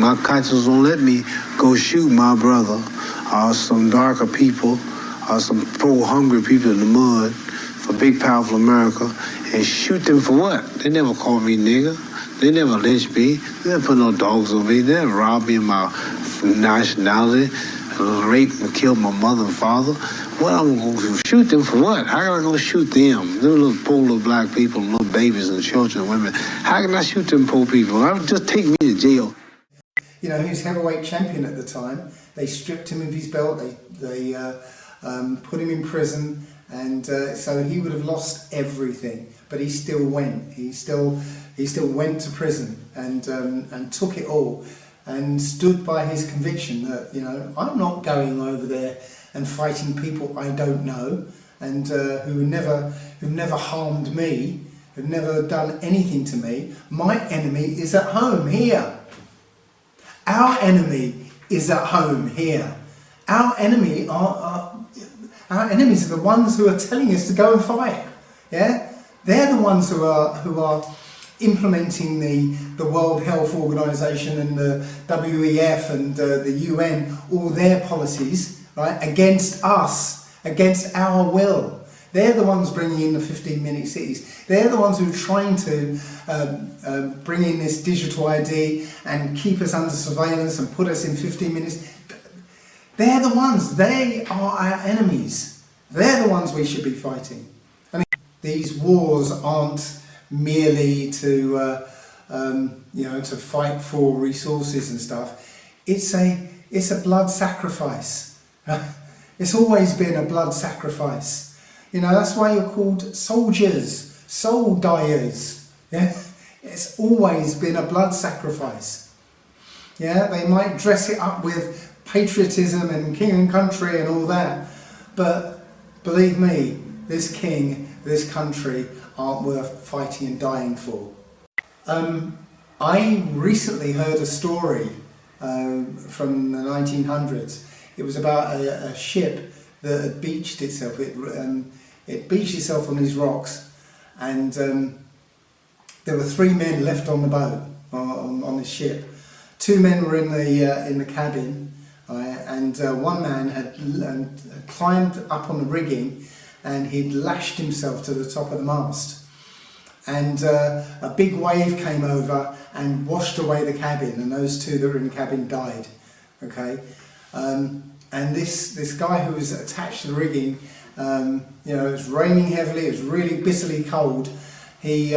My conscience won't let me go shoot my brother or some darker people or some poor, hungry people in the mud for big, powerful America and shoot them for what? They never called me nigger. They never lynched me. They never put no dogs on me. They never robbed me of my nationality, raped and killed my mother and father. What, I'm going to shoot them for what? How can I go shoot them? Them little poor little black people, little babies and children and women. How can I shoot them poor people? Just take me to jail. You know, he was heavyweight champion at the time. They stripped him of his belt. They put him in prison, and so he would have lost everything. But he still went. He still went to prison and took it all, and stood by his conviction that, you know, I'm not going over there and fighting people I don't know and who've never harmed me, who've never done anything to me. My enemy is at home here. Our enemy is at home here. Our enemies are the ones who are telling us to go and fight. Yeah, they're the ones who are implementing the World Health Organization and the WEF and the UN, all their policies, right, against us, against our will. They're the ones bringing in the 15-minute cities. They're the ones who are trying to bring in this digital ID and keep us under surveillance and put us in 15 minutes. They're the ones. They are our enemies. They're the ones we should be fighting. And these wars aren't merely to to fight for resources and stuff. It's a blood sacrifice. It's always been a blood sacrifice. You know, that's why you're called soldiers, soul dyers. Yeah? It's always been a blood sacrifice. Yeah, they might dress it up with patriotism and king and country and all that, but believe me, this king, this country aren't worth fighting and dying for. I recently heard a story from the 1900s. It was about a ship that had beached itself. It beached itself on these rocks, and there were 3 men left on the boat, on the ship. 2 men were in the cabin, and one man had climbed up on the rigging, and he'd lashed himself to the top of the mast. And a big wave came over and washed away the cabin, and those 2 that were in the cabin died. Okay, and this guy who was attached to the rigging, it was raining heavily, it was really bitterly cold. He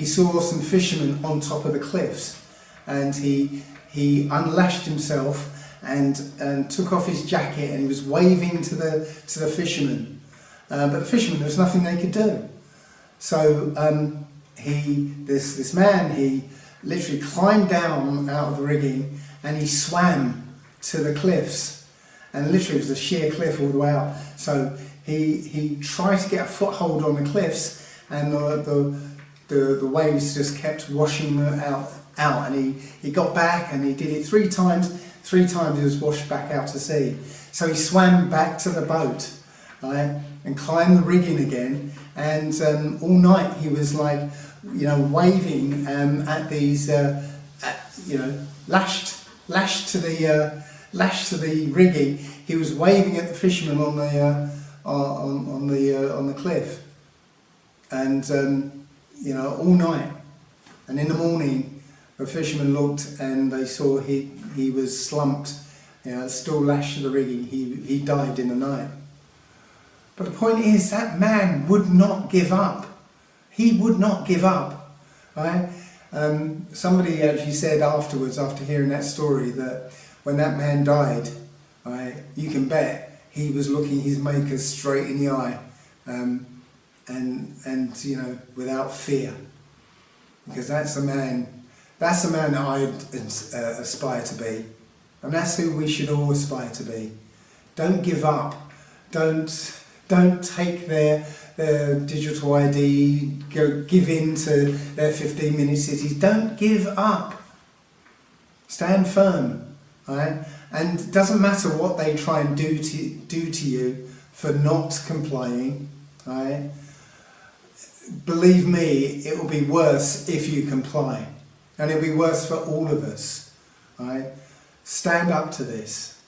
saw some fishermen on top of the cliffs, and he unlashed himself and took off his jacket, and he was waving to the fishermen. But the fishermen, there was nothing they could do. So this man, he literally climbed down out of the rigging and he swam to the cliffs. And literally it was a sheer cliff all the way up. So he tried to get a foothold on the cliffs, and the waves just kept washing out. And he got back, and he did it 3 times. 3 times he was washed back out to sea. So he swam back to the boat, right, and climbed the rigging again. And all night he was like, waving at these, lashed to the rigging. He was waving at the fishermen on the cliff, and all night. And in the morning, the fishermen looked and they saw he was slumped, still lashed to the rigging. He died in the night. But the point is, that man would not give up. He would not give up. Right? Somebody actually said afterwards, after hearing that story, that when that man died, right, you can bet he was looking his maker straight in the eye, and without fear, because that's the man that I'd aspire to be, and that's who we should all aspire to be. Don't give up. Don't take their digital ID, give in to their 15-minute cities. Don't give up. Stand firm. Right? And it doesn't matter what they try and do to you for not complying. Right? Believe me, it will be worse if you comply, and it'll be worse for all of us. right? Stand up to this.